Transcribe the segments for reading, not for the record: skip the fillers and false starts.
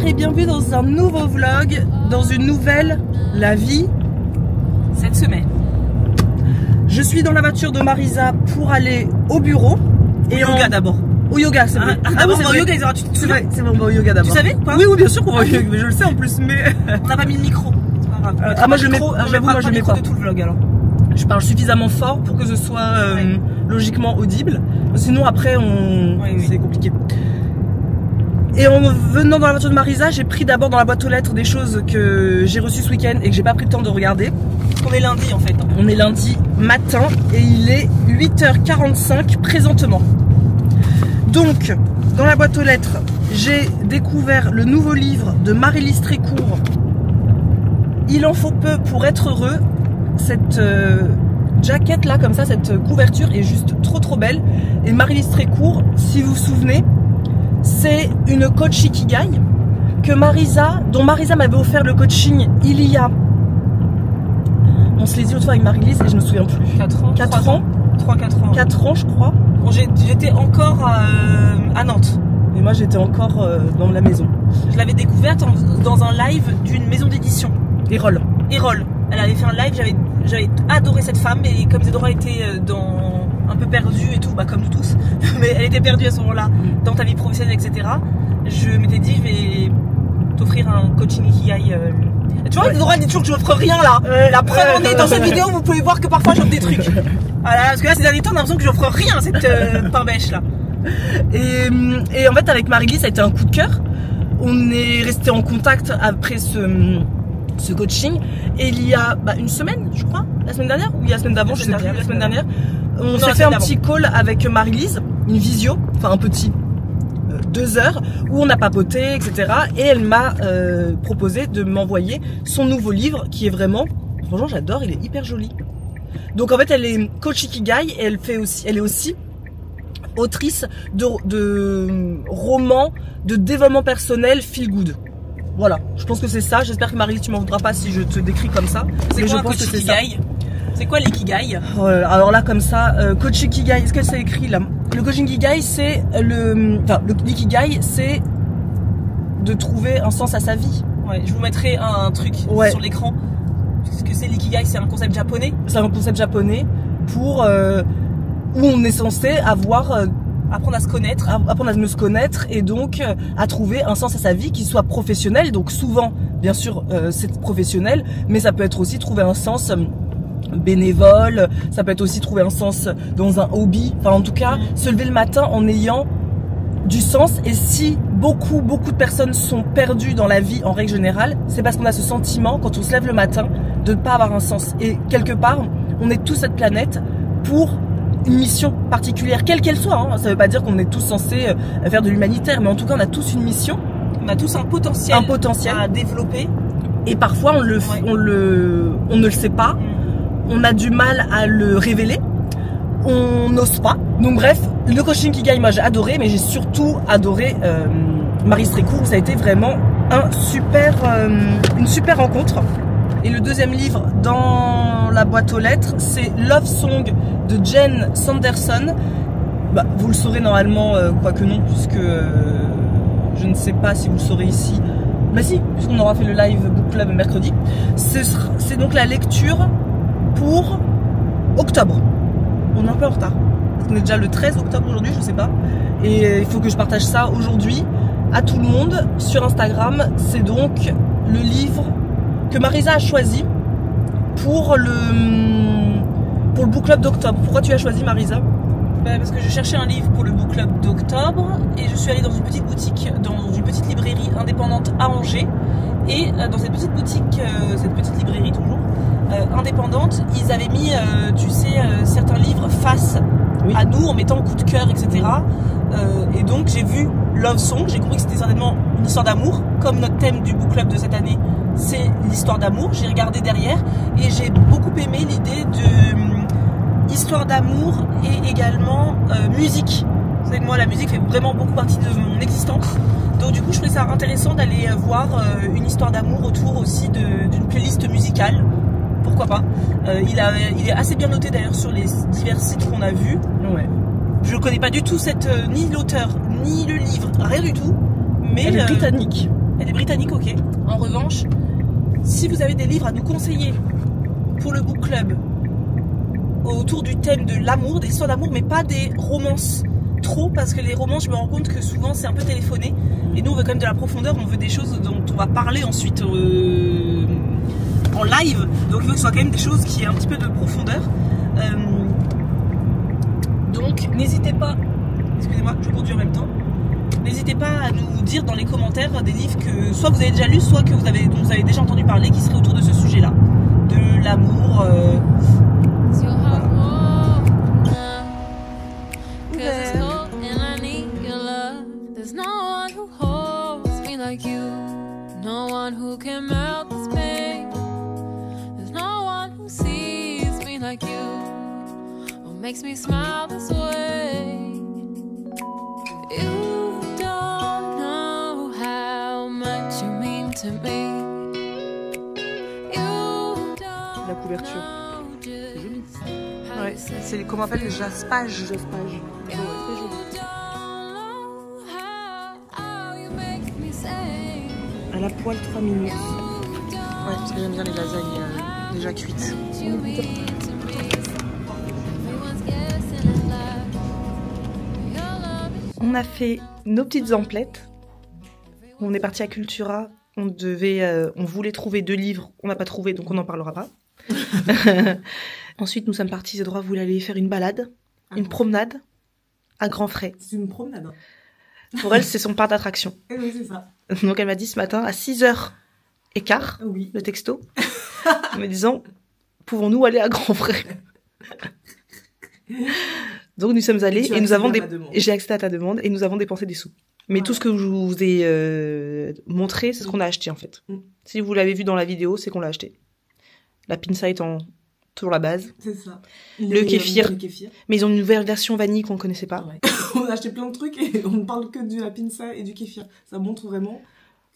et bienvenue dans un nouveau vlog, dans une nouvelle La Vie cette semaine. Je suis dans la voiture de Marisa pour aller au bureau. Et au yoga d'abord. Au yoga, c'est vrai. Ah bon, on va au yoga, c'est vrai, c'est vrai, on va au yoga d'abord. Tu savais ou pas? Oui, bien sûr qu'on va au yoga, mais je le sais en plus, mais... On n'a pas mis le micro, c'est pas grave. Moi je le mets, j'avoue, moi je le mets pas. De tout le vlog alors. Je parle suffisamment fort pour que ce soit logiquement audible. Sinon après, c'est compliqué. Et en venant dans la voiture de Marisa, j'ai pris d'abord dans la boîte aux lettres des choses que j'ai reçues ce week-end et que j'ai pas pris le temps de regarder. On est lundi en fait. On est lundi matin et il est 8h45 présentement. Donc, dans la boîte aux lettres, j'ai découvert le nouveau livre de Marie-Lise Trécourt. Il en faut peu pour être heureux. Cette jaquette là, comme ça, cette couverture est juste trop belle. Et Marie-Lise Trécourt, si vous vous souvenez, c'est une coach Ikigai dont Marisa m'avait offert le coaching il y a... On se l'est dit l'autre fois avec Marie-Lise et je me souviens plus. 4 ans 4 ans 3-4 ans. 4 ans je crois. Bon, j'étais encore à Nantes. Et moi j'étais encore dans la maison. Je l'avais découverte dans un live d'une maison d'édition. Erol. Elle avait fait un live, j'avais adoré cette femme et comme Zedora était un peu perdue et tout, bah comme nous tous, mais elle était perdue à ce moment-là dans ta vie professionnelle, etc. Je m'étais dit, je vais t'offrir un coaching Ikigai. Tu vois, Zedora dit toujours que je n'offre rien là. La preuve en est dans cette vidéo, vous pouvez voir que parfois j'offre des trucs. Voilà, parce que là ces derniers temps on a l'impression que j'offre rien cette pain-bêche là. Et en fait avec Marie-Lise ça a été un coup de cœur. On est resté en contact après ce coaching et il y a une semaine je crois, la semaine dernière ou il y a la semaine d'avant, je sais plus, la semaine dernière on s'est fait un petit call avec Marie-Lise, une visio, enfin un petit 2 heures où on a papoté etc et elle m'a proposé de m'envoyer son nouveau livre qui est vraiment, franchement j'adore, il est hyper joli. Donc en fait elle est coach Ikigai et elle est aussi autrice de romans de développement personnel feel good. Voilà, je pense que c'est ça. J'espère que Marie, tu m'en voudras pas si je te décris comme ça. C'est quoi un coach Ikigai? C'est quoi l'ikigai? Alors là, comme ça, coach Ikigai, est-ce que c'est écrit là? Le coaching Ikigai, c'est l'ikigai, c'est de trouver un sens à sa vie. Ouais, je vous mettrai un truc sur l'écran. Ce que c'est l'ikigai, c'est un concept japonais. C'est un concept japonais pour où on est censé avoir apprendre à se connaître, apprendre à mieux se connaître et donc à trouver un sens à sa vie qui soit professionnel. Donc souvent, bien sûr, c'est professionnel, mais ça peut être aussi trouver un sens bénévole, ça peut être aussi trouver un sens dans un hobby. Enfin, en tout cas, se lever le matin en ayant du sens. Et si beaucoup de personnes sont perdues dans la vie en règle générale, c'est parce qu'on a ce sentiment quand on se lève le matin de ne pas avoir un sens. Et quelque part, on est tous cette planète pour une mission particulière, quelle qu'elle soit, hein. Ça veut pas dire qu'on est tous censés faire de l'humanitaire, mais en tout cas on a tous une mission. On a tous un potentiel à développer. Et parfois on ne le sait pas, on a du mal à le révéler, on n'ose pas. Donc bref, le coaching Ikigai, moi j'ai adoré, mais j'ai surtout adoré Marie-Lise Trécourt. Ça a été vraiment une super rencontre. Et le deuxième livre dans la boîte aux lettres, c'est Love Song de Jen Sanderson. Vous le saurez normalement, quoique non, puisque je ne sais pas si vous le saurez ici. Mais si, puisqu'on aura fait le live book club mercredi. C'est donc la lecture pour octobre. On est un peu en retard. On est déjà le 13 octobre aujourd'hui, je sais pas. Et il faut que je partage ça aujourd'hui à tout le monde sur Instagram. C'est donc le livre que Marisa a choisi pour le book club d'octobre. Pourquoi tu as choisi, Marisa? Parce que je cherchais un livre pour le book club d'octobre et je suis allée dans une petite boutique, dans une petite librairie indépendante à Angers. Et dans cette petite boutique, cette petite librairie toujours indépendante, ils avaient mis, tu sais, certains livres face à nous en mettant coup de cœur, etc. Et donc j'ai vu Love Song, j'ai compris que c'était certainement une histoire d'amour, comme notre thème du book club de cette année, c'est l'histoire d'amour. J'ai regardé derrière et j'ai beaucoup aimé l'idée de histoire d'amour et également musique. Vous savez que moi la musique fait vraiment beaucoup partie de mon existence. Donc du coup je trouvais ça intéressant d'aller voir une histoire d'amour autour aussi d'une playlist musicale. Pourquoi pas. Il est assez bien noté d'ailleurs sur les divers sites qu'on a vus. Ouais. Je connais pas du tout ni l'auteur, ni le livre, rien du tout. Mais elle est britannique. Elle est britannique, ok. En revanche, si vous avez des livres à nous conseiller pour le book club autour du thème de l'amour, des histoires d'amour, mais pas des romances trop, parce que les romances, je me rends compte que souvent c'est un peu téléphoné, et nous on veut quand même de la profondeur, on veut des choses dont on va parler ensuite en live, donc il faut que ce soit quand même des choses qui aient un petit peu de profondeur. Donc n'hésitez pas, excusez-moi, je conduis en même temps, n'hésitez pas à nous dire dans les commentaires des livres que soit vous avez déjà lus, soit que dont vous avez déjà entendu parler, qui seraient autour de ce sujet-là, de l'amour. Like you, no one who can melt this pain. There's no one who sees me like you, or makes me smile this way. You don't know how much you mean to me. You don't La couverture. know just how Ouais, c'est comment on appelle les jaspages. Jaspage. you don't know how you make me say. À la poêle 3 minutes. You Ouais, parce que j'aime bien les lasagnes déjà cuites. you mean to me. Everyone's guessing at love. Your love is On a fait nos petites emplettes. On est parti à Cultura. On voulait trouver 2 livres. On n'a pas trouvé, donc on n'en parlera pas. Ensuite, nous sommes partis. Zedora voulait aller faire une balade, une promenade à grands frais. C'est une promenade. Pour elle, c'est son parc d'attraction. Eh oui, c'est ça. Donc elle m'a dit ce matin à 6h15, Oui. le texto, en me disant pouvons-nous aller à grands frais. Donc nous sommes allés et nous avons j'ai accédé à ta demande et nous avons dépensé des sous. Mais Voilà. tout ce que je vous ai montré, c'est ce qu'on a acheté en fait. Mm. Si vous l'avez vu dans la vidéo, c'est qu'on l'a acheté. La pinça étant toujours la base. C'est ça. Le kéfir. Le kéfir. Mais ils ont une nouvelle version vanille qu'on connaissait pas. Ouais. On a acheté plein de trucs et on ne parle que de la pinça et du kéfir. Ça montre vraiment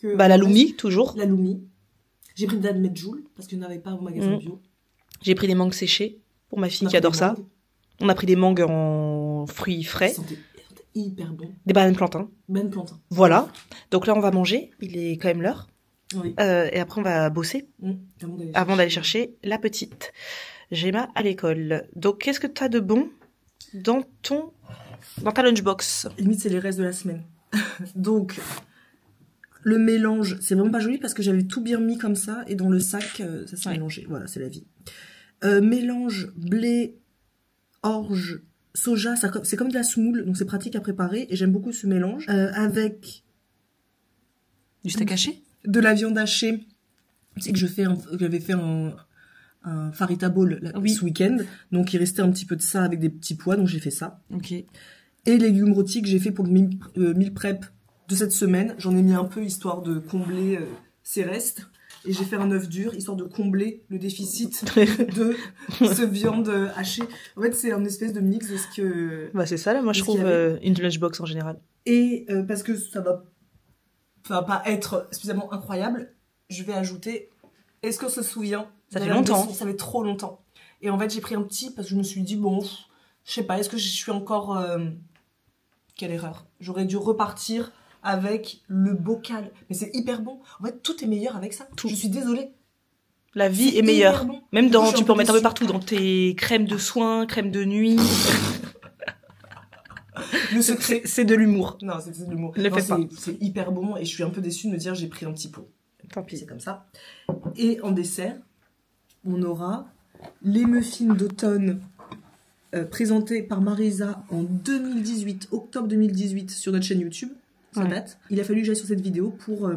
que... Bah la Loumi, toujours. La Loumi. J'ai pris de la Medjool parce qu'il n'y en avait pas au magasin Mm. bio. J'ai pris des mangues séchées pour ma fille On a qui pris adore des ça. mangues. On a pris des mangues en fruits frais. Ils sentaient hyper bon. Des bananes plantains. Ben plantain. Voilà. Donc là, on va manger. Il est quand même l'heure. Oui. Et après, on va bosser avant d'aller chercher la petite Gemma à l'école. Donc, qu'est-ce que tu as de bon dans ta lunchbox? Limite, c'est les restes de la semaine. Donc, le mélange, c'est vraiment pas joli parce que j'avais tout bien mis comme ça et dans le sac, ça s'est mélangé. Voilà, c'est la vie. Mélange blé, orge, soja, c'est comme de la semoule, donc c'est pratique à préparer et j'aime beaucoup ce mélange. Avec Du steak haché? de la viande hachée. C'est que j'avais fait un farita bowl ce week-end, donc il restait un petit peu de ça avec des petits pois, donc j'ai fait ça. Ok. Et légumes rôtis que j'ai fait pour le meal prep de cette semaine. J'en ai mis un peu histoire de combler ces restes. Et j'ai fait un œuf dur histoire de combler le déficit de ce viande hachée. En fait, c'est un espèce de mix de ce que... Bah, c'est ça, là, moi, je Qu'est-ce qu'il trouve y avait une lunchbox en général. Et parce que ça va pas être suffisamment incroyable, je vais ajouter... Est-ce qu'on se souvient? Ça de fait la longtemps. boisson? Ça fait trop longtemps. Et en fait, j'ai pris un petit parce que je me suis dit, bon, je sais pas, est-ce que je suis encore... Quelle erreur. J'aurais dû repartir avec le bocal. Mais c'est hyper bon. En fait, tout est meilleur avec ça. Tout. Je suis désolée. La vie C'est est meilleure. hyper bon. Même Du coup, dans, je suis tu un peux en peu mettre un peu déçue. partout, dans tes crèmes de soins, crèmes de nuit. Le secret. C'est de l'humour. Non, c'est de l'humour. Ne le Non, fais pas. C'est hyper bon et je suis un peu déçue de me dire j'ai pris un petit pot. Tant pis. C'est comme ça. Et en dessert, on aura les muffins d'automne présentés par Marisa en 2018, octobre 2018, sur notre chaîne YouTube. Ça Ouais. date. Il a fallu que j'aille sur cette vidéo pour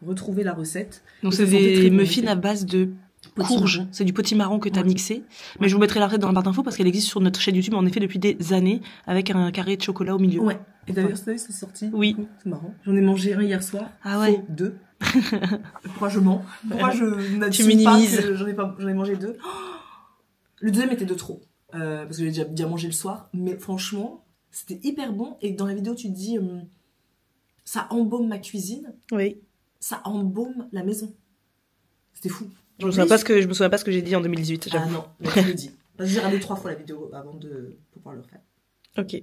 retrouver la recette. Donc, Et c'est ça sentait très des bon, muffins en fait. à base de courge. Potimarron. C'est du potimarron que tu as Ouais. mixé. Mais je vous mettrai la recette dans la barre d'infos parce qu'elle existe sur notre chaîne YouTube, en effet, depuis des années, avec un carré de chocolat au milieu. Ouais. Et d'ailleurs, cette année, c'est sorti. Oui. C'est marrant. J'en ai mangé un hier soir. Ah ouais. Faux, 2. Pourquoi je mens? Pourquoi je n'assume minimises. pas que j'en ai mangé 2? Le deuxième était de trop. Parce que j'ai déjà bien mangé le soir. Mais franchement, c'était hyper bon. Et dans la vidéo, tu te dis, ça embaume ma cuisine. Oui. Ça embaume la maison. C'était fou. Je me souviens pas ce que j'ai dit en 2018, Ah j'avoue. non, mais tu le dis. Parce que j'ai regardé 3 fois la vidéo avant de pouvoir le faire. Ok.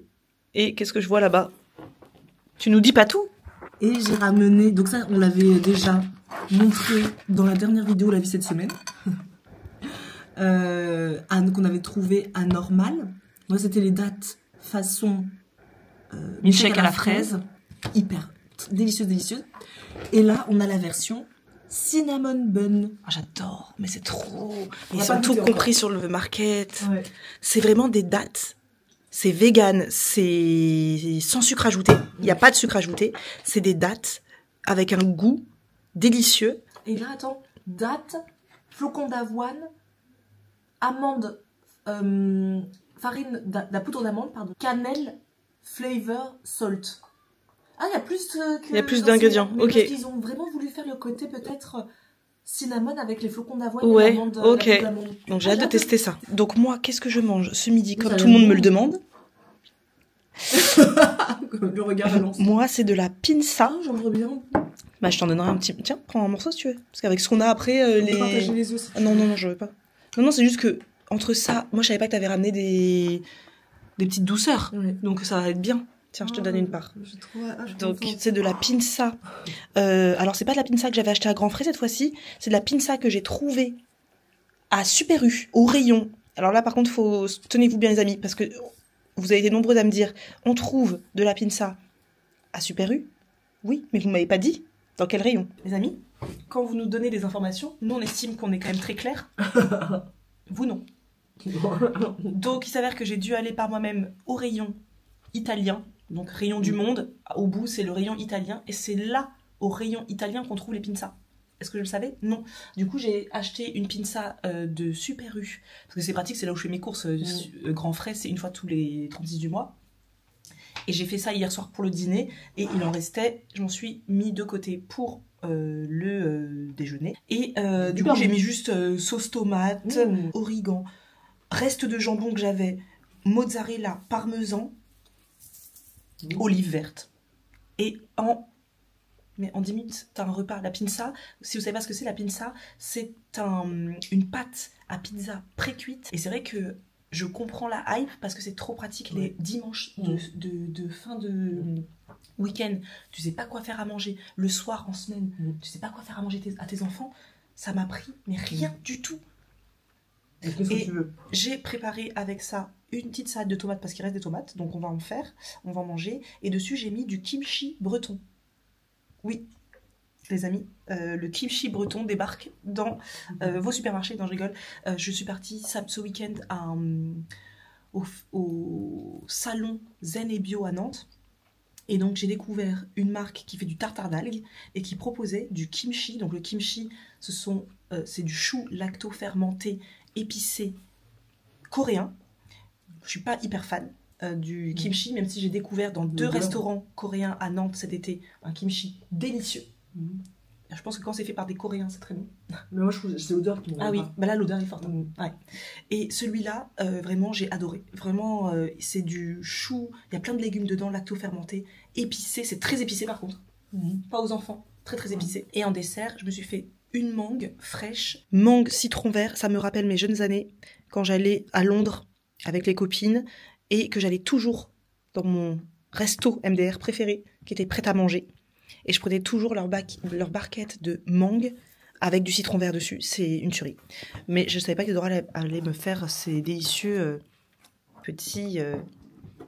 Et qu'est-ce que je vois là-bas? Tu nous dis pas tout? Et j'ai ramené, donc ça on l'avait déjà montré dans la dernière vidéo La vie cette semaine, qu'on avait trouvé anormal. Moi c'était les dattes façon milkshake à la fraise. Hyper délicieuse. Et là on a la version cinnamon bun. Oh, j'adore, mais c'est trop. On Ils va sont pas tout goûter compris encore. sur le market. Ouais. C'est vraiment des dattes. C'est vegan, c'est sans sucre ajouté. Il n'y a pas de sucre ajouté. C'est des dattes avec un goût délicieux. Et là, attends, dattes, flocons d'avoine, amandes, farine, la poudre d'amande, pardon, cannelle, flavor, salt. Ah, il y a plus que... Il y a plus d'ingrédients, mais ok. Parce qu'ils ont vraiment voulu faire le côté peut-être cinnamon avec les flocons d'avoine Ouais, et l'amande. ok. La poudre d'amande. Donc j'ai hâte de tester ça. Donc moi, qu'est-ce que je mange ce midi, comme Ça tout le monde va. me le demande? Le regard balance. Moi, c'est de la pinça. Ah, j'aimerais bien. Bah, je t'en donnerai un petit... Tiens, prends un morceau si tu veux. Parce qu'avec ce qu'on a après, On peut partager les œufs. Si Ah, non, je veux pas. Non, c'est juste que, entre ça, moi, je savais pas que t'avais ramené des petites douceurs. Ouais. Donc ça va être bien. Tiens, je te donne une part. Je trouve... Ah, je Donc comprends. c'est de la pinça. Alors c'est pas de la pinça que j'avais acheté à Grand Frais cette fois-ci, c'est de la pinça que j'ai trouvée à Super U, au rayon. Alors là par contre, tenez-vous bien les amis, parce que vous avez été nombreux à me dire, on trouve de la pinça à Super U. Oui, mais vous m'avez pas dit dans quel rayon. Les amis, quand vous nous donnez des informations, nous on estime qu'on est quand même très clair. Vous non. Donc il s'avère que j'ai dû aller par moi-même au rayon italien. Donc rayon du monde, au bout c'est le rayon italien, et c'est là, au rayon italien, qu'on trouve les pinças. Est-ce que je le savais? Non. Du coup j'ai acheté une pinça de Super U, parce que c'est pratique, c'est là où je fais mes courses Grand Frais, c'est une fois tous les 36 du mois. Et j'ai fait ça hier soir pour le dîner, et il en restait, je m'en suis mis de côté pour le déjeuner. Et du coup j'ai mis juste sauce tomate, origan, reste de jambon que j'avais, mozzarella, parmesan, olive verte. Et en 10 minutes, t'as un repas. La pinça, si vous savez pas ce que c'est, la pinça, c'est une pâte à pizza pré-cuite. Et c'est vrai que je comprends la hype parce que c'est trop pratique les dimanches de fin de week-end. Tu sais pas quoi faire à manger. Le soir, en semaine, tu sais pas quoi faire à manger à tes enfants. Ça m'a pris, mais rien du tout. Et j'ai préparé avec ça une petite salade de tomates parce qu'il reste des tomates, donc on va en manger. Et dessus, j'ai mis du kimchi breton. Oui, les amis, le kimchi breton débarque dans vos supermarchés. Non, je rigole. Je suis partie ce week-end au salon Zen et Bio à Nantes. Et donc, j'ai découvert une marque qui fait du tartare d'algues et qui proposait du kimchi. Donc, le kimchi, c'est du chou lacto-fermenté épicé coréen. Je suis pas hyper fan du kimchi, même si j'ai découvert dans 2 restaurants coréens à Nantes cet été un kimchi délicieux. Je pense que quand c'est fait par des Coréens, c'est très bon. Mais moi, je trouve que c'est l'odeur qui me Ah oui, bah là, l'odeur est forte. Ouais. Et celui-là, vraiment, j'ai adoré. Vraiment, c'est du chou, il y a plein de légumes dedans, lacto-fermenté, épicé. C'est très épicé par contre. Pas aux enfants, très très épicé. Et en dessert, je me suis fait une mangue fraîche. Mangue citron vert, ça me rappelle mes jeunes années, quand j'allais à Londres avec les copines, et que j'allais toujours dans mon resto MDR préféré, qui était prêt à manger. Et je prenais toujours leur barquette de mangue avec du citron vert dessus. C'est une tuerie. Mais je ne savais pas que Dora allait me faire ces délicieux petits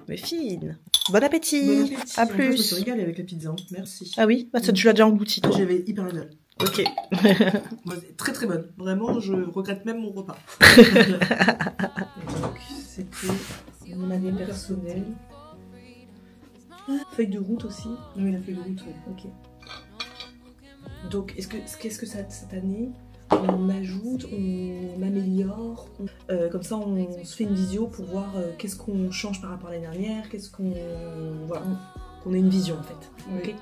muffins. Bon appétit. Bon appétit. À plus. Je me suis régalée avec la pizza. Merci. Ah oui, bah, tu l'as déjà englouti toi. J'avais hyper la dalle. Ok. Moi, très très bonne. Vraiment, je regrette même mon repas. Donc, c'était mon année personnelle. Feuille de route aussi. Oui, la feuille de route, ouais. Ok. Donc, qu'est-ce que cette année on ajoute, on améliore, comme ça on se fait une visio pour voir qu'est-ce qu'on change par rapport à l'année dernière, voilà, qu'on ait une vision en fait. Oui. Ok.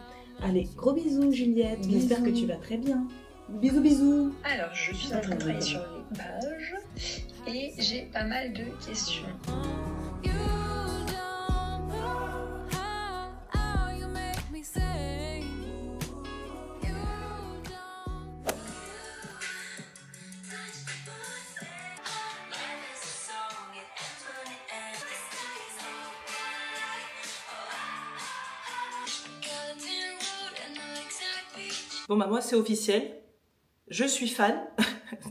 Allez, gros bisous Juliette, Bisous. j'espère que tu vas très bien. Bisous, bisous. Alors, je suis en train de travailler sur les pages et j'ai pas mal de questions. You don't know how you make me sing. You don't. Skeleton road and Bon bah moi c'est officiel, je suis fan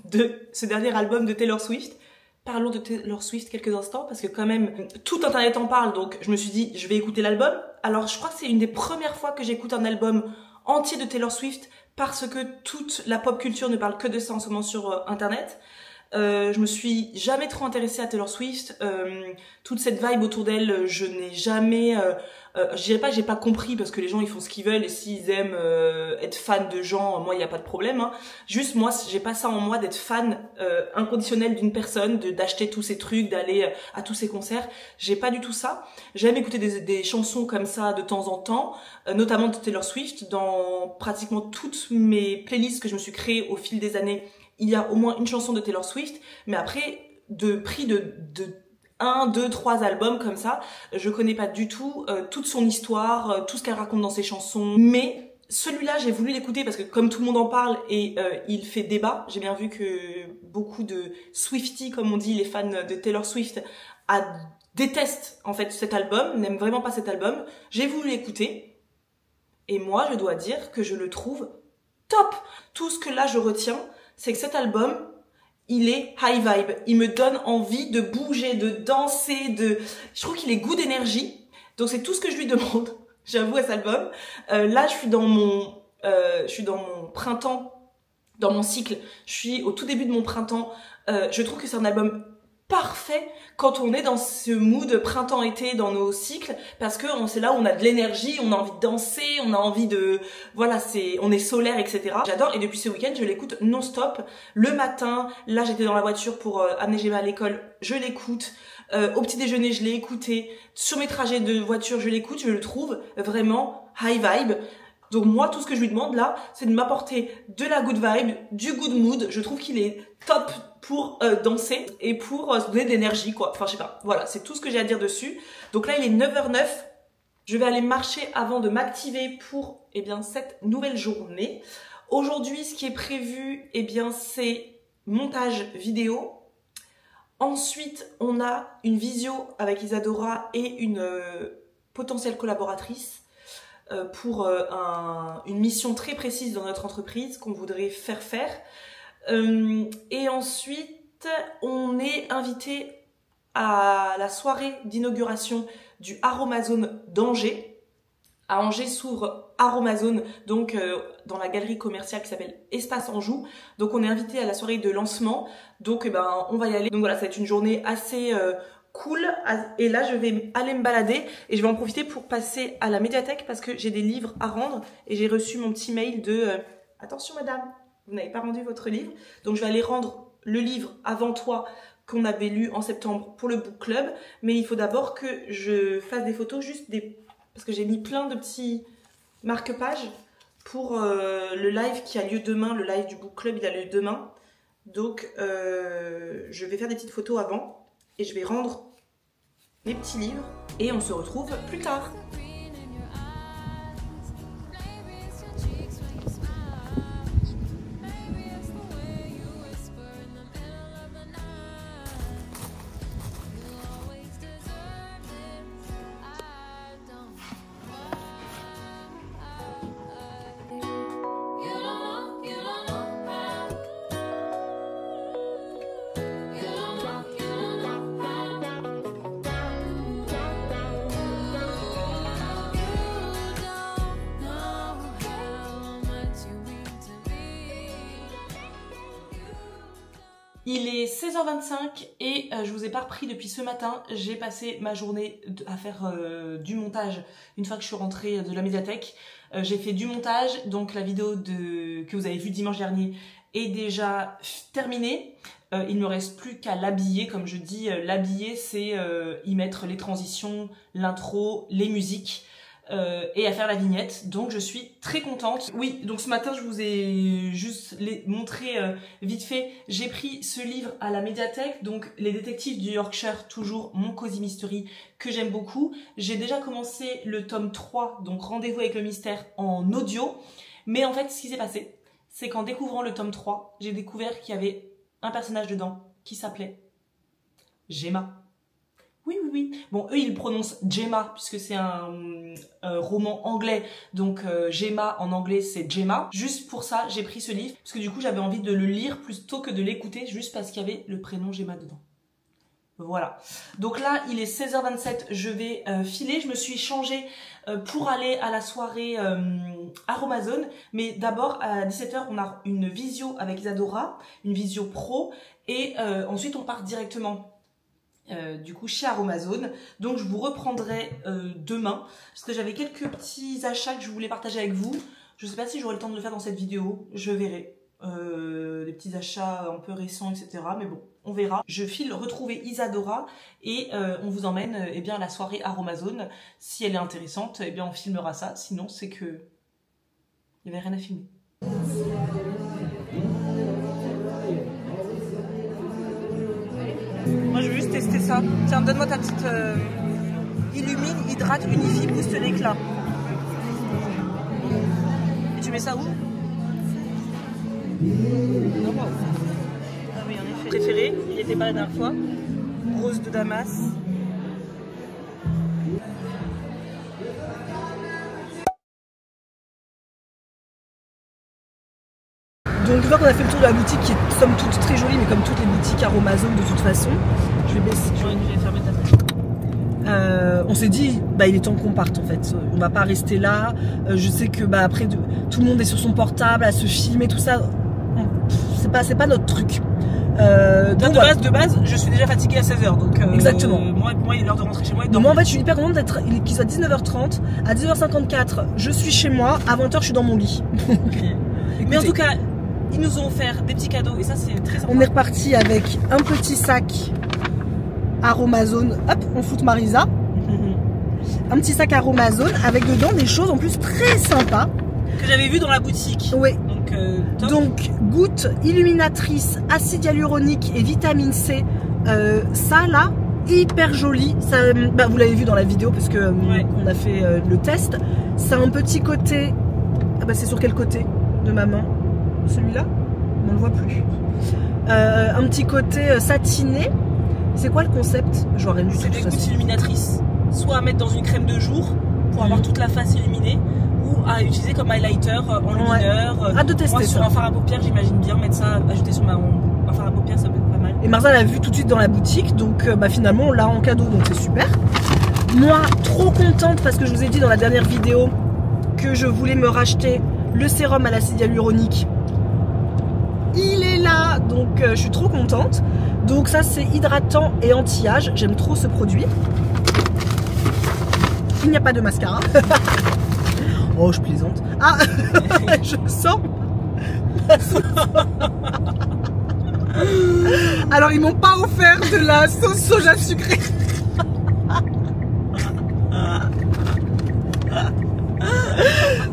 de ce dernier album de Taylor Swift. Parlons de Taylor Swift quelques instants parce que quand même tout internet en parle, donc je me suis dit je vais écouter l'album. Alors je crois que c'est une des premières fois que j'écoute un album entier de Taylor Swift parce que toute la pop culture ne parle que de ça en ce moment sur internet. Je me suis jamais trop intéressée à Taylor Swift. Toute cette vibe autour d'elle, je n'ai jamais... je dirais pas que j'ai pas compris parce que les gens ils font ce qu'ils veulent et s'ils aiment être fans de gens, moi il n'y a pas de problème. Hein. Juste moi, j'ai pas ça en moi d'être fan inconditionnel d'une personne, d'acheter tous ses trucs, d'aller à tous ses concerts. J'ai pas du tout ça. J'aime écouter des chansons comme ça de temps en temps, notamment de Taylor Swift. Dans pratiquement toutes mes playlists que je me suis créées au fil des années, il y a au moins une chanson de Taylor Swift, mais après, de 1, 2, 3 albums comme ça, je connais pas du tout toute son histoire, tout ce qu'elle raconte dans ses chansons, mais celui-là, j'ai voulu l'écouter parce que comme tout le monde en parle et il fait débat, j'ai bien vu que beaucoup de Swifties, comme on dit, les fans de Taylor Swift, détestent en fait cet album, n'aiment vraiment pas cet album. J'ai voulu l'écouter et moi, je dois dire que je le trouve top. Tout ce que là, je retiens, c'est que cet album, il est high vibe. Il me donne envie de bouger, de danser, je trouve qu'il est goût d'énergie. Donc c'est tout ce que je lui demande, j'avoue, à cet album. Là, je suis dans mon printemps, dans mon cycle. Je suis au tout début de mon printemps. Je trouve que c'est un album parfait quand on est dans ce mood printemps-été dans nos cycles parce que c'est là où on a de l'énergie, on a envie de danser, on a envie de... Voilà, on est solaire, etc. J'adore et depuis ce week-end, je l'écoute non-stop. Le matin, là j'étais dans la voiture pour amener Gemma à l'école, je l'écoute. Au petit déjeuner, je l'ai écouté. Sur mes trajets de voiture, je l'écoute. Je le trouve vraiment high vibe. Donc moi, tout ce que je lui demande là, c'est de m'apporter de la good vibe, du good mood. Je trouve qu'il est top pour danser et pour se donner de l'énergie, quoi. Enfin, je sais pas. Voilà, c'est tout ce que j'ai à dire dessus. Donc là, il est 9h09. Je vais aller marcher avant de m'activer pour, cette nouvelle journée. Aujourd'hui, ce qui est prévu, c'est montage vidéo. Ensuite, on a une visio avec Isadora et une potentielle collaboratrice pour une mission très précise dans notre entreprise qu'on voudrait faire. Et ensuite, on est invité à la soirée d'inauguration du Aromazone d'Angers. À Angers s'ouvre Aromazone, donc dans la galerie commerciale qui s'appelle Espace Anjou. Donc on est invité à la soirée de lancement. Donc on va y aller. Donc voilà, ça va être une journée assez cool. Et là, je vais aller me balader et je vais en profiter pour passer à la médiathèque parce que j'ai des livres à rendre et j'ai reçu mon petit mail de attention madame, vous n'avez pas rendu votre livre. Donc je vais aller rendre le livre Avant toi qu'on avait lu en septembre pour le book club. Mais il faut d'abord que je fasse des photos, parce que j'ai mis plein de petits marque-pages pour le live qui a lieu demain. Le live du book club, il a lieu demain. Donc je vais faire des petites photos avant et je vais rendre mes petits livres et on se retrouve plus tard. Il est 16h25 et je vous ai pas repris depuis ce matin. J'ai passé ma journée à faire du montage une fois que je suis rentrée de la médiathèque. J'ai fait du montage, donc la vidéo que vous avez vue dimanche dernier est déjà terminée. Il me reste plus qu'à l'habiller, comme je dis. L'habiller, c'est y mettre les transitions, l'intro, les musiques. Et à faire la vignette, donc je suis très contente. Oui, donc ce matin je vous ai juste montré vite fait, j'ai pris ce livre à la médiathèque, donc Les Détectives du Yorkshire, toujours mon Cozy Mystery que j'aime beaucoup. J'ai déjà commencé le tome 3, donc Rendez-vous avec le mystère en audio, mais en fait ce qui s'est passé, c'est qu'en découvrant le tome 3, j'ai découvert qu'il y avait un personnage dedans qui s'appelait Gemma. Oui, oui, oui. Bon, eux, ils le prononcent Gemma, puisque c'est un roman anglais. Donc, Gemma, en anglais, c'est Gemma. Juste pour ça, j'ai pris ce livre, parce que du coup, j'avais envie de le lire plutôt que de l'écouter, juste parce qu'il y avait le prénom Gemma dedans. Voilà. Donc là, il est 16h27, je vais filer. Je me suis changée pour aller à la soirée Aromazone. Mais d'abord, à 17h, on a une visio avec Isadora, une visio pro. Et ensuite, on part directement du coup chez Aromazone. Donc je vous reprendrai demain, parce que j'avais quelques petits achats que je voulais partager avec vous. Je sais pas si j'aurai le temps de le faire dans cette vidéo, je verrai. Des petits achats un peu récents, etc. Mais bon, on verra. Je file retrouver Isadora et on vous emmène eh bien, à la soirée Aromazone. Si elle est intéressante, eh bien, on filmera ça. Sinon, c'est que il n'y avait rien à filmer. Moi, je veux juste tester ça. Tiens, donne-moi ta petite illumine, hydrate, unifie, booste l'éclat. Et tu mets ça où? Ah oui, en effet. Préféré, il était pas la dernière fois. Rose de Damas. Donc une fois qu'on a fait le tour de la boutique qui est somme toute très jolie, mais comme toutes les boutiques Aromazone de toute façon, je vais baisser. Je vais fermer ta fenêtre. On s'est dit, bah il est temps qu'on parte en fait. On va pas rester là. Je sais que bah après tout le monde est sur son portable à se filmer tout ça. C'est pas notre truc. Donc, de base, je suis déjà fatiguée à 16h. Donc, exactement. Pour moi, il est l'heure de rentrer chez moi. Donc, moi, en fait, je suis hyper contente qu'il soit 19h30. À 19h54, je suis chez moi. À 20h, je suis dans mon lit. Mais en tout cas, ils nous ont offert des petits cadeaux. Et ça, c'est très sympa. On est reparti avec un petit sac Aromazone. Hop, on fout Marisa. Un petit sac Aromazone avec dedans des choses en plus très sympas. Que j'avais vu dans la boutique. Oui. Donc goutte illuminatrice, acide hyaluronique et vitamine C. Ça là, hyper joli. Ça, bah, vous l'avez vu dans la vidéo parce que on a fait le test. Ça a un petit côté. Ah bah c'est sur quel côté de ma main? Celui-là? On ne le voit plus. Un petit côté satiné. C'est quoi le concept? Je vois rien du tout. C'est des gouttes illuminatrices. Soit à mettre dans une crème de jour pour avoir toute la face illuminée, ou à utiliser comme highlighter en lumineur. Hâte de tester. Moi, sur un fard à paupières, j'imagine bien mettre ça, ajouter sur un fard à paupières, ça peut être pas mal. Et Marza l'a vu tout de suite dans la boutique, donc bah, finalement on l'a en cadeau, donc c'est super. Moi, trop contente parce que je vous ai dit dans la dernière vidéo que je voulais me racheter le sérum à l'acide hyaluronique. Il est là, donc je suis trop contente. Donc ça c'est hydratant et anti-âge, j'aime trop ce produit. Il n'y a pas de mascara. Oh, je plaisante. Ah, je sens. Alors, ils m'ont pas offert de la sauce soja sucrée.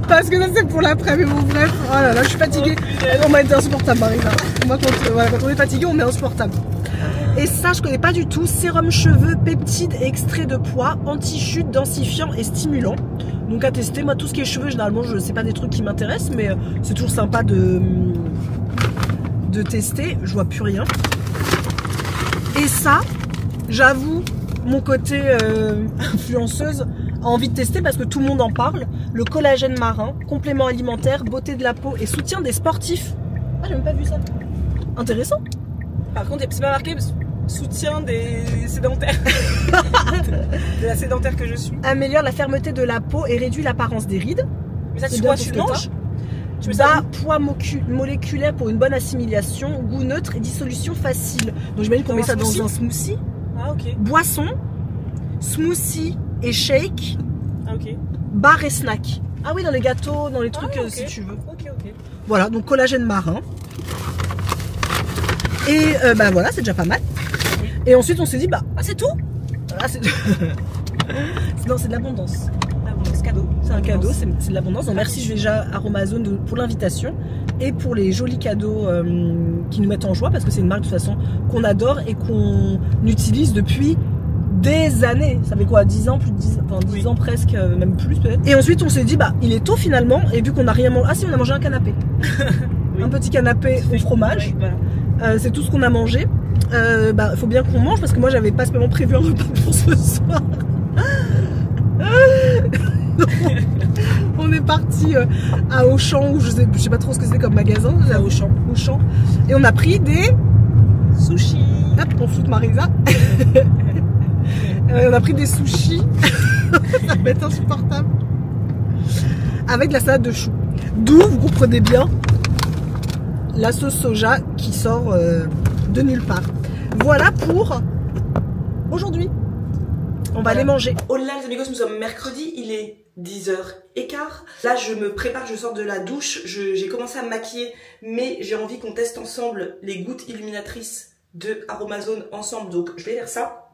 Parce que ça, c'est pour l'après. Mais bon, bref. Oh là là, je suis fatiguée. On m'a été insupportable, Marisa. Moi, quand on est fatigué, on est insupportable. Et ça, je connais pas du tout. Sérum cheveux, peptides et extrait de pois, anti-chute, densifiant et stimulant. Donc à tester. Moi, tout ce qui est cheveux, généralement, je sais pas des trucs qui m'intéressent, mais c'est toujours sympa de tester. Je vois plus rien. Et ça, j'avoue, mon côté influenceuse a envie de tester parce que tout le monde en parle. Le collagène marin, complément alimentaire, beauté de la peau et soutien des sportifs. Ah, j'ai même pas vu ça. Intéressant. Par contre, c'est pas marqué soutien des sédentaires. de la sédentaire que je suis. Améliore la fermeté de la peau et réduit l'apparence des rides. Mais ça, tu vois, tu manges. Bas, poids moléculaire pour une bonne assimilation, goût neutre et dissolution facile. Donc j'imagine qu'on met ça dans un smoothie. Ah ok. Boisson, smoothie et shake. Ah ok. Bar et snack. Ah oui, dans les gâteaux, dans les trucs si tu veux. Ok, ok. Voilà, donc collagène marin. Et bah voilà, c'est déjà pas mal. Oui. Et ensuite on s'est dit, bah c'est tout. Ah, non, c'est de l'abondance. Cadeau. C'est un cadeau, c'est de l'abondance. Donc merci déjà Aromazone pour l'invitation et pour les jolis cadeaux qui nous mettent en joie parce que c'est une marque de toute façon qu'on adore et qu'on utilise depuis des années. Ça fait quoi, 10 ans, plus de 10, enfin 10 ans presque, même plus peut-être. Et ensuite on s'est dit, bah il est tôt finalement et vu qu'on n'a rien mangé. Ah si, on a mangé un canapé. Oui. Un petit canapé au fromage. Oui, voilà. C'est tout ce qu'on a mangé. faut bien qu'on mange parce que moi j'avais pas spécialement prévu un repas pour ce soir. On est parti à Auchan, ou je sais pas trop ce que c'est comme magasin, à Auchan. Et on a pris des Sushi. Hop, on fout Marisa. On a pris des sushis. Ça va être insupportable. Avec de la salade de choux. D'où, vous comprenez bien, la sauce soja qui sort de nulle part. Voilà pour aujourd'hui. On va aller manger. Hola les amigos, nous sommes mercredi, il est 10h15. Là je me prépare, je sors de la douche, j'ai commencé à me maquiller, mais j'ai envie qu'on teste ensemble les gouttes illuminatrices de Aromazone ensemble, donc je vais faire ça.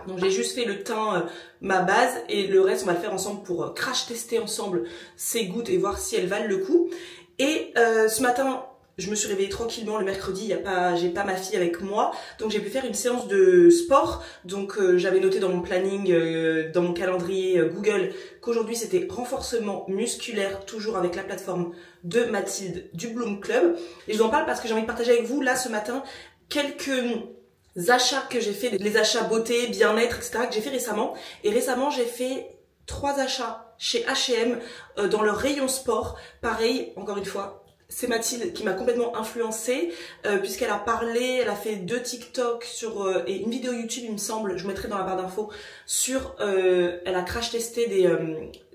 Donc j'ai juste fait le teint, ma base, et le reste on va le faire ensemble pour crash tester ensemble ces gouttes et voir si elles valent le coup. Et ce matin, je me suis réveillée tranquillement le mercredi, j'ai pas ma fille avec moi, donc j'ai pu faire une séance de sport. Donc j'avais noté dans mon planning, dans mon calendrier Google, qu'aujourd'hui c'était renforcement musculaire, toujours avec la plateforme de Mathilde du Bloom Club. Et je vous en parle parce que j'ai envie de partager avec vous là ce matin quelques achats que j'ai fait, les achats beauté, bien-être, etc. que j'ai fait récemment. Et récemment j'ai fait 3 achats chez H&M dans leur rayon sport. Pareil, encore une fois, c'est Mathilde qui m'a complètement influencée puisqu'elle a parlé, elle a fait 2 TikTok et une vidéo YouTube il me semble, je vous mettrai dans la barre d'infos, sur elle a crash testé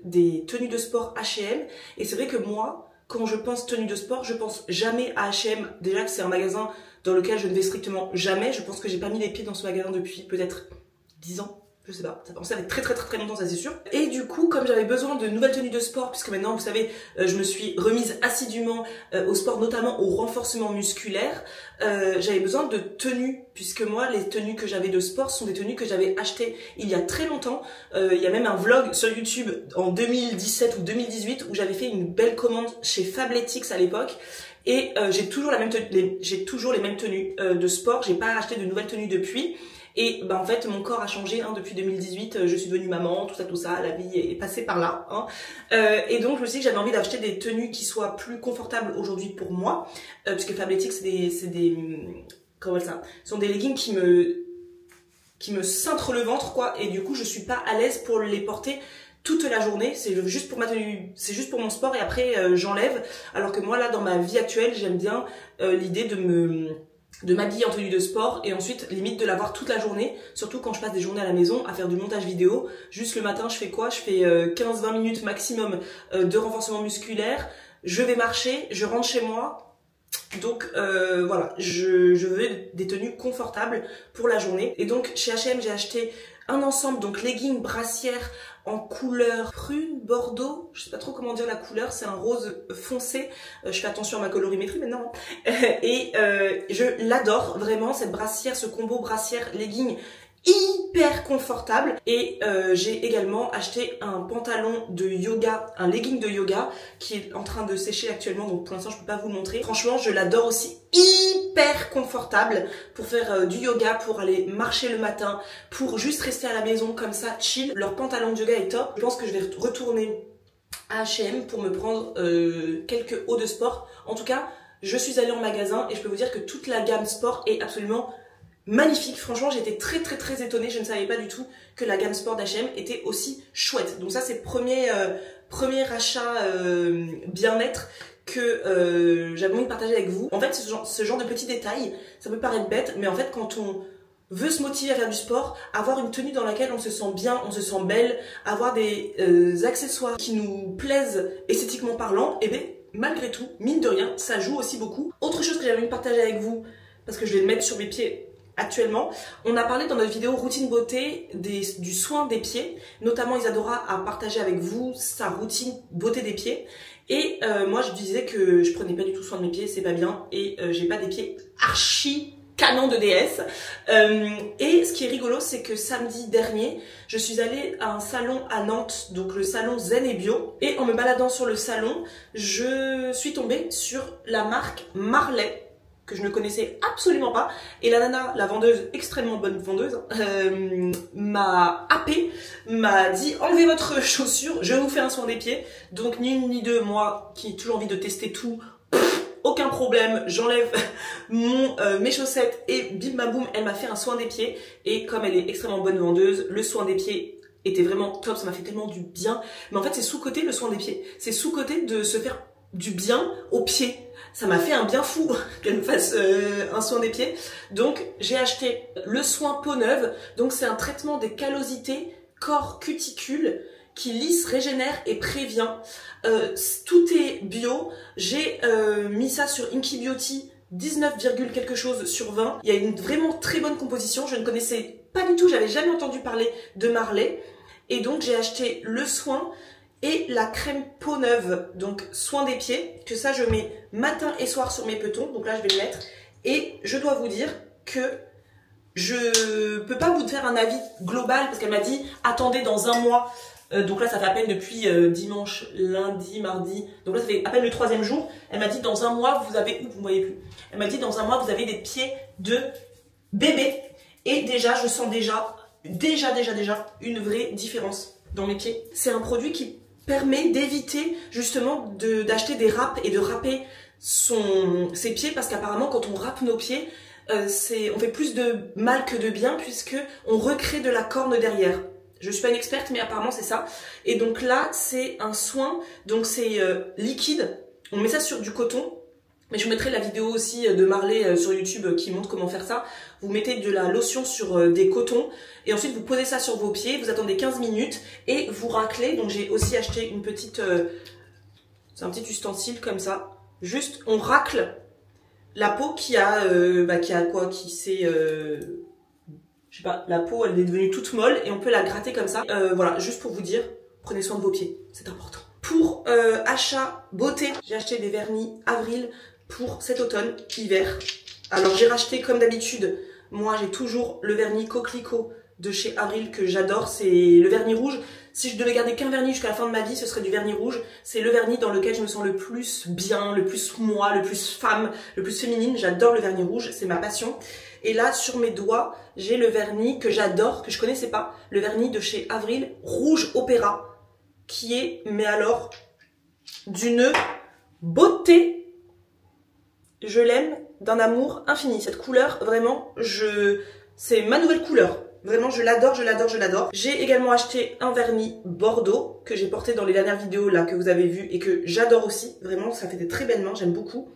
des tenues de sport H&M. Et c'est vrai que moi, quand je pense tenue de sport, je pense jamais à H&M. Déjà que c'est un magasin dans lequel je ne vais strictement jamais. Je pense que j'ai pas mis les pieds dans ce magasin depuis peut-être 10 ans. Je sais pas, ça commençait avec très longtemps, ça c'est sûr. Et du coup, comme j'avais besoin de nouvelles tenues de sport, puisque maintenant, vous savez, je me suis remise assidûment au sport, notamment au renforcement musculaire, j'avais besoin de tenues, puisque moi, les tenues que j'avais de sport sont des tenues que j'avais achetées il y a très longtemps. Il y a même un vlog sur YouTube en 2017 ou 2018 où j'avais fait une belle commande chez Fabletics à l'époque. Et j'ai toujours les mêmes tenues de sport, j'ai pas acheté de nouvelles tenues depuis. Et bah en fait mon corps a changé depuis 2018, je suis devenue maman, tout ça, la vie est passée par là. Et donc je me suis dit que j'avais envie d'acheter des tenues qui soient plus confortables aujourd'hui pour moi, puisque Fabletics c'est des comment ça, ce sont des leggings qui me cintrent le ventre quoi, et du coup je suis pas à l'aise pour les porter toute la journée, c'est juste pour ma tenue, c'est juste pour mon sport et après j'enlève. Alors que moi là dans ma vie actuelle j'aime bien l'idée de m'habiller en tenue de sport et ensuite limite de l'avoir toute la journée, surtout quand je passe des journées à la maison à faire du montage vidéo. Juste le matin je fais quoi? Je fais 15-20 minutes maximum de renforcement musculaire, je vais marcher, je rentre chez moi. Donc voilà, je veux des tenues confortables pour la journée. Et donc chez H&M j'ai acheté un ensemble, donc leggings, brassière en couleur prune, bordeaux, je sais pas trop comment dire la couleur, c'est un rose foncé, je fais attention à ma colorimétrie maintenant, et je l'adore vraiment, cette brassière, ce combo brassière legging hyper confortable. Et j'ai également acheté un pantalon de yoga, un legging de yoga qui est en train de sécher actuellement, donc pour l'instant je peux pas vous le montrer. Franchement je l'adore aussi, hyper confortable pour faire du yoga, pour aller marcher le matin, pour juste rester à la maison comme ça chill. Leur pantalon de yoga est top. Je pense que je vais retourner à H&M pour me prendre quelques hauts de sport. En tout cas je suis allée en magasin et je peux vous dire que toute la gamme sport est absolument magnifique. Franchement j'étais très étonnée, je ne savais pas du tout que la gamme sport d'H&M était aussi chouette. Donc ça c'est premier achat bien-être que j'avais envie de partager avec vous. En fait ce genre de petits détails, ça peut paraître bête, mais en fait quand on veut se motiver à faire du sport, avoir une tenue dans laquelle on se sent bien, on se sent belle, avoir des accessoires qui nous plaisent esthétiquement parlant, et bien malgré tout, mine de rien, ça joue aussi beaucoup. Autre chose que j'avais envie de partager avec vous, parce que je vais le mettre sur mes pieds actuellement, on a parlé dans notre vidéo routine beauté du soin des pieds, notamment Isadora a partagé avec vous sa routine beauté des pieds. Et moi je disais que je prenais pas du tout soin de mes pieds, c'est pas bien, et j'ai pas des pieds archi canon de déesse. Et ce qui est rigolo, c'est que samedi dernier, je suis allée à un salon à Nantes, donc le salon Zen et Bio, et en me baladant sur le salon, je suis tombée sur la marque Marley, que je ne connaissais absolument pas, et la nana, la vendeuse, extrêmement bonne vendeuse, m'a happée, m'a dit enlevez votre chaussure, je vous fais un soin des pieds. Donc ni une ni deux, moi qui ai toujours envie de tester tout, ok, aucun problème, j'enlève mes chaussettes et bim bam boum, elle m'a fait un soin des pieds. Et comme elle est extrêmement bonne vendeuse, le soin des pieds était vraiment top, ça m'a fait tellement du bien. Mais en fait c'est sous-côté le soin des pieds, c'est sous-côté de se faire du bien aux pieds. Ça m'a fait un bien fou qu'elle me fasse un soin des pieds. Donc j'ai acheté le soin peau neuve. Donc c'est un traitement des callosités corps cuticule qui lisse, régénère et prévient. Tout est bio. J'ai mis ça sur Inky Beauty, 19, quelque chose sur 20. Il y a une vraiment très bonne composition. Je ne connaissais pas du tout, j'avais jamais entendu parler de Marley. Et donc j'ai acheté le soin et la crème peau neuve, donc soin des pieds, que ça je mets matin et soir sur mes petons. Donc là je vais le mettre. Et je dois vous dire que je peux pas vous faire un avis global parce qu'elle m'a dit attendez dans un mois. Donc là ça fait à peine depuis dimanche, lundi, mardi. Donc là ça fait à peine le 3e jour. Elle m'a dit dans un mois vous avez, vous ne voyez plus. Elle m'a dit dans un mois vous avez des pieds de bébé. Et déjà je sens déjà une vraie différence dans mes pieds. C'est un produit qui permet d'éviter justement d'acheter des râpes et de râper ses pieds parce qu'apparemment quand on râpe nos pieds, on fait plus de mal que de bien puisque on recrée de la corne derrière. Je suis pas une experte mais apparemment c'est ça. Et donc là c'est un soin, donc c'est liquide, on met ça sur du coton. Mais je vous mettrai la vidéo aussi de Marley sur YouTube qui montre comment faire ça. Vous mettez de la lotion sur des cotons et ensuite vous posez ça sur vos pieds, vous attendez 15 minutes et vous raclez. Donc j'ai aussi acheté une petite, c'est un petit ustensile comme ça. Juste on racle la peau je sais pas, la peau elle est devenue toute molle et on peut la gratter comme ça. Voilà, juste pour vous dire, prenez soin de vos pieds, c'est important. Pour achat beauté, j'ai acheté des vernis Avril pour cet automne, hiver. Alors j'ai racheté comme d'habitude, moi j'ai toujours le vernis coquelicot de chez Avril que j'adore, c'est le vernis rouge. Si je devais garder qu'un vernis jusqu'à la fin de ma vie, ce serait du vernis rouge. C'est le vernis dans lequel je me sens le plus bien, le plus moi, le plus femme, le plus féminine. J'adore le vernis rouge, c'est ma passion. Et là, sur mes doigts, j'ai le vernis que j'adore, que je connaissais pas. Le vernis de chez Avril, Rouge Opéra, qui est, mais alors, d'une beauté. Je l'aime d'un amour infini. Cette couleur, vraiment, c'est ma nouvelle couleur. Vraiment, je l'adore, je l'adore, je l'adore. J'ai également acheté un vernis Bordeaux que j'ai porté dans les dernières vidéos là que vous avez vues et que j'adore aussi. Vraiment, ça fait des très belles mains, j'aime beaucoup.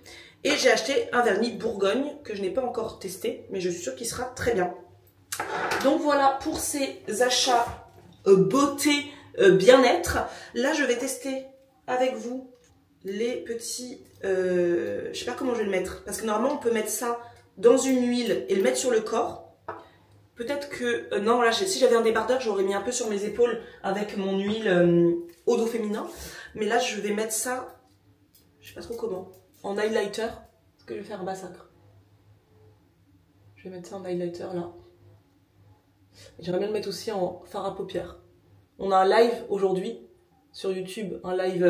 Et j'ai acheté un vernis Bourgogne que je n'ai pas encore testé, mais je suis sûre qu'il sera très bien. Donc voilà pour ces achats beauté, bien-être. Là, je vais tester avec vous les petits... je sais pas comment je vais le mettre. Parce que normalement, on peut mettre ça dans une huile et le mettre sur le corps. Peut-être que... non, là, si j'avais un débardeur, j'aurais mis un peu sur mes épaules avec mon huile eau d'eau féminin. Mais là, je vais mettre ça... Je sais pas trop comment. En highlighter. Parce que je vais faire un massacre. Je vais mettre ça en highlighter, là. J'aimerais bien le mettre aussi en fard à paupières. On a un live aujourd'hui sur YouTube. Un live...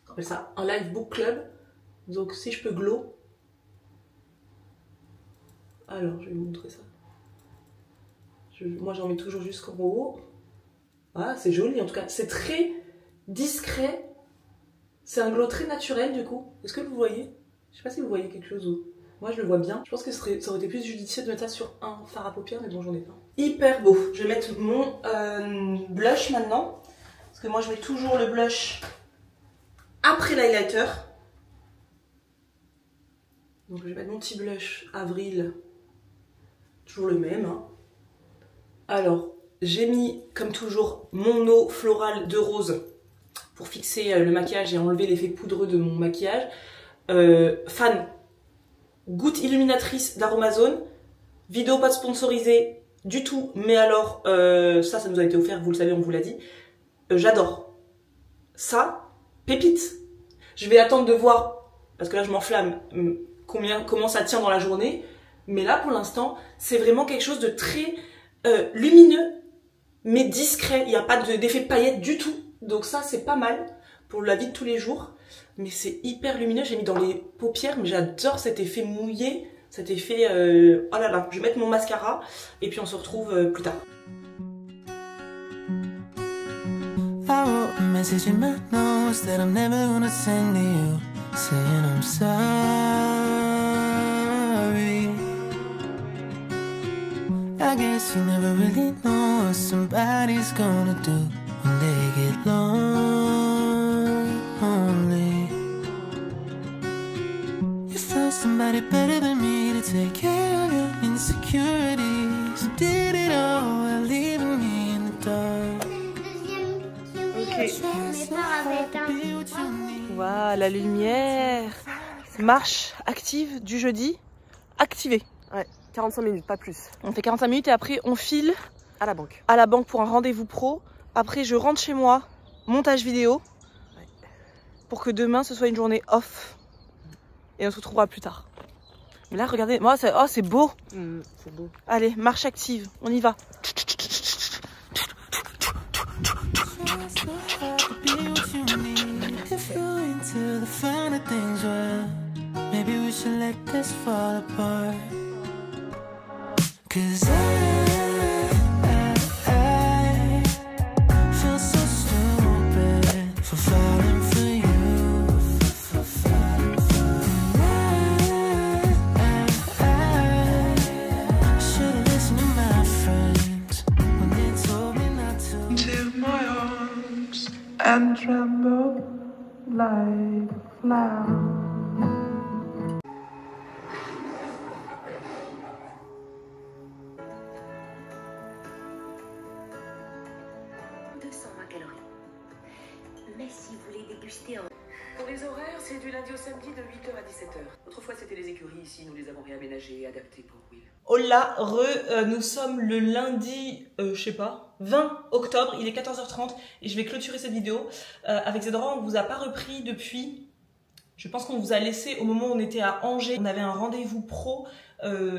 on appelle ça un live book club. Donc, si je peux glow... Alors, je vais vous montrer ça. Moi j'en mets toujours jusqu'en haut. Ah, c'est joli en tout cas. C'est très discret. C'est un glow très naturel du coup. Est-ce que vous voyez? Je sais pas si vous voyez quelque chose. Moi je le vois bien. Je pense que ça aurait été plus judicieux de mettre ça sur un fard à paupières, mais bon, j'en ai pas. Hyper beau. Je vais mettre mon blush maintenant. Parce que moi je mets toujours le blush après l'highlighter. Donc je vais mettre mon petit blush Avril. Toujours le même. Hein. Alors, j'ai mis, comme toujours, mon eau florale de rose pour fixer le maquillage et enlever l'effet poudreux de mon maquillage. Fan, goutte illuminatrice d'Aromazone. Vidéo pas sponsorisée du tout, mais alors, ça nous a été offert, vous le savez, on vous l'a dit. J'adore. Ça, pépite. Je vais attendre de voir, parce que là je m'enflamme, comment ça tient dans la journée. Mais là, pour l'instant, c'est vraiment quelque chose de très... lumineux mais discret, il n'y a pas d'effet paillette du tout, donc ça c'est pas mal pour la vie de tous les jours, mais c'est hyper lumineux. J'ai mis dans les paupières, mais j'adore cet effet mouillé, cet effet oh là là. Je vais mettre mon mascara et puis on se retrouve plus tard. saying I'm sorry. I guess you never really know what somebody's gonna do when they get lonely. You found somebody better than me to take care of your insecurities. You did it all while leaving me in the dark. Ok. Voilà, la lumière. Marche active du jeudi. Activée. Ouais, 45 minutes, pas plus. On fait 45 minutes et après on file À la banque. à la banque pour un rendez-vous pro. Après je rentre chez moi, montage vidéo. Ouais. Pour que demain ce soit une journée off. Et on se retrouvera plus tard. Mais là regardez, moi c'est oh, c'est beau. C'est beau. Allez, marche active, on y va. If you're into the finer things, well, maybe we should let this fall apart. 'Cause I feel so stupid for falling for you. I should've listened to my friends when they told me not to. Into my arms and tremble like a flower. Mais si vous voulez déguster en... Pour les horaires, c'est du lundi au samedi de 8h à 17h. Autrefois, c'était les écuries ici, nous les avons réaménagées et adaptées pour Will. Hola, nous sommes le lundi, je sais pas, 20 octobre, il est 14h30 et je vais clôturer cette vidéo. Avec Zedora, on vous a pas repris depuis, je pense qu'on vous a laissé au moment où on était à Angers. On avait un rendez-vous pro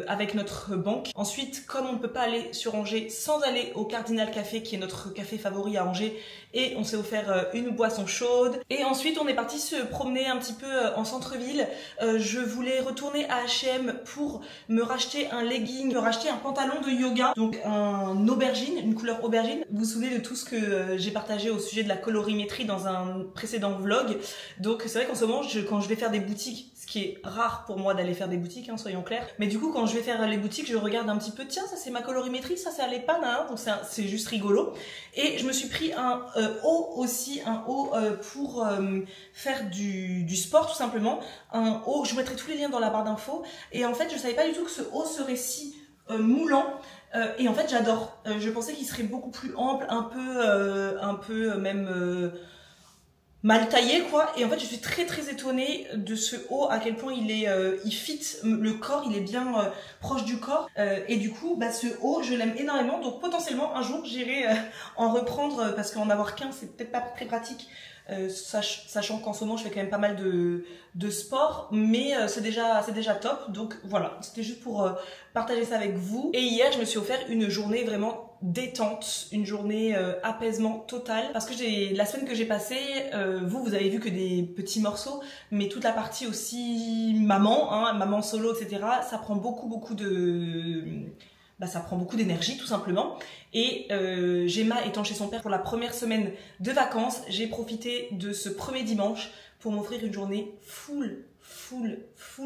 avec notre banque. Ensuite, comme on ne peut pas aller sur Angers sans aller au Cardinal Café, qui est notre café favori à Angers, et on s'est offert une boisson chaude. Et ensuite, on est parti se promener un petit peu en centre-ville. Je voulais retourner à H&M pour me racheter un legging, me racheter un pantalon de yoga, donc un aubergine, une couleur aubergine. Vous vous souvenez de tout ce que j'ai partagé au sujet de la colorimétrie dans un précédent vlog. Donc c'est vrai qu'en ce moment, quand je vais faire des boutiques, ce qui est rare pour moi d'aller faire des boutiques, hein, soyons clairs, mais du coup quand je vais faire les boutiques, je regarde un petit peu, tiens, ça c'est ma colorimétrie, ça c'est à l'EPAN, hein, donc c'est juste rigolo. Et je me suis pris un haut aussi, un haut pour faire du sport tout simplement, un haut, je vous mettrai tous les liens dans la barre d'infos, et en fait je savais pas du tout que ce haut serait si moulant, et en fait j'adore. Je pensais qu'il serait beaucoup plus ample, un peu même mal taillé quoi, et en fait je suis très très étonnée de ce haut, à quel point il fit le corps, il est bien proche du corps, et du coup bah, ce haut je l'aime énormément, donc potentiellement un jour j'irai en reprendre, parce qu'en avoir qu'un c'est peut-être pas très pratique, sachant qu'en ce moment je fais quand même pas mal de sport, mais c'est déjà top. Donc voilà, c'était juste pour partager ça avec vous. Et hier je me suis offert une journée vraiment détente, une journée apaisement total, parce que la semaine que j'ai passée, vous avez vu que des petits morceaux, mais toute la partie aussi maman, hein, maman solo, etc., ça prend beaucoup d'énergie tout simplement. Et Gemma étant chez son père pour la première semaine de vacances, j'ai profité de ce premier dimanche pour m'offrir une journée full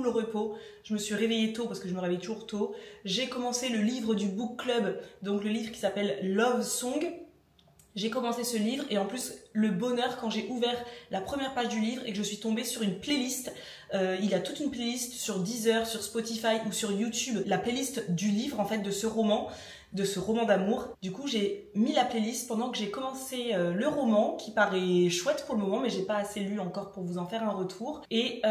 repos. Je me suis réveillée tôt parce que je me réveille toujours tôt. J'ai commencé le livre du book club, donc le livre qui s'appelle Love Song. J'ai commencé ce livre et en plus le bonheur quand j'ai ouvert la première page du livre et que je suis tombée sur une playlist. Il y a toute une playlist sur Deezer, sur Spotify ou sur YouTube, la playlist du livre en fait, de ce roman d'amour. Du coup j'ai mis la playlist pendant que j'ai commencé le roman, qui paraît chouette pour le moment mais j'ai pas assez lu encore pour vous en faire un retour. Et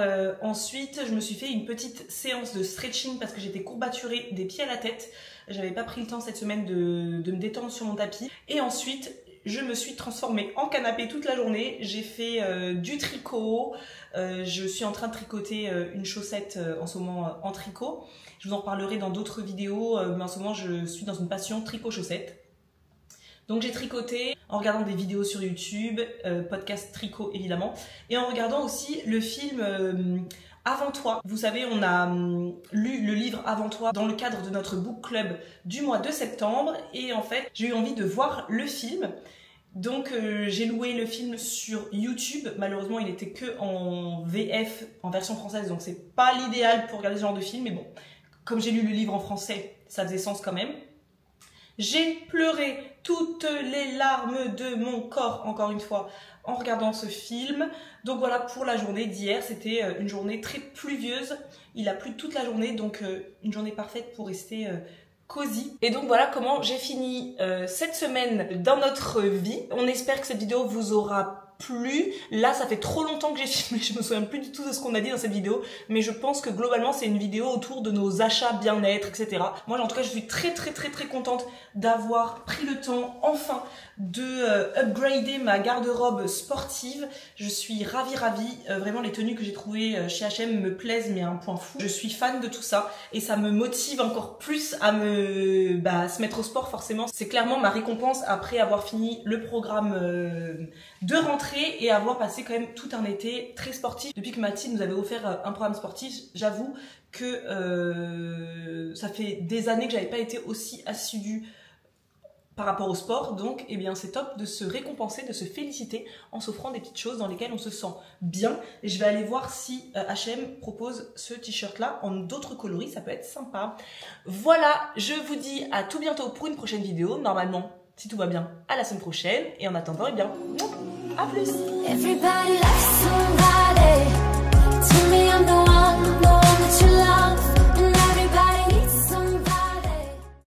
ensuite je me suis fait une petite séance de stretching parce que j'étais courbaturée des pieds à la tête. J'avais pas pris le temps cette semaine de me détendre sur mon tapis. Et ensuite je me suis transformée en canapé toute la journée. J'ai fait du tricot. Je suis en train de tricoter une chaussette en ce moment en tricot. Je vous en reparlerai dans d'autres vidéos, mais en ce moment je suis dans une passion tricot-chaussette. Donc j'ai tricoté en regardant des vidéos sur YouTube, podcast tricot évidemment, et en regardant aussi le film Avant toi. Vous savez, on a lu le livre Avant toi dans le cadre de notre book club du mois de septembre, et en fait j'ai eu envie de voir le film. Donc j'ai loué le film sur YouTube. Malheureusement il était que en VF, en version française, donc c'est pas l'idéal pour regarder ce genre de film, mais bon, comme j'ai lu le livre en français, ça faisait sens quand même. J'ai pleuré toutes les larmes de mon corps, encore une fois, en regardant ce film. Donc voilà pour la journée d'hier, c'était une journée très pluvieuse. Il a plu toute la journée, donc une journée parfaite pour rester cosy. Et donc voilà comment j'ai fini cette semaine dans notre vie. On espère que cette vidéo vous aura plu. Là ça fait trop longtemps que j'ai filmé, je me souviens plus du tout de ce qu'on a dit dans cette vidéo, mais je pense que globalement c'est une vidéo autour de nos achats bien-être, etc. Moi en tout cas je suis très contente d'avoir pris le temps enfin de upgrader ma garde-robe sportive. Je suis ravie, vraiment les tenues que j'ai trouvées chez H&M me plaisent mais à un point fou. Je suis fan de tout ça et ça me motive encore plus à se mettre au sport. Forcément c'est clairement ma récompense après avoir fini le programme de rentrée et avoir passé quand même tout un été très sportif. Depuis que Mathilde nous avait offert un programme sportif, j'avoue que ça fait des années que j'avais pas été aussi assidue par rapport au sport, donc eh bien c'est top de se récompenser, de se féliciter en s'offrant des petites choses dans lesquelles on se sent bien. Et je vais aller voir si H&M propose ce t-shirt là en d'autres coloris, ça peut être sympa. Voilà, je vous dis à tout bientôt pour une prochaine vidéo, normalement si tout va bien à la semaine prochaine, et en attendant eh bien à plus.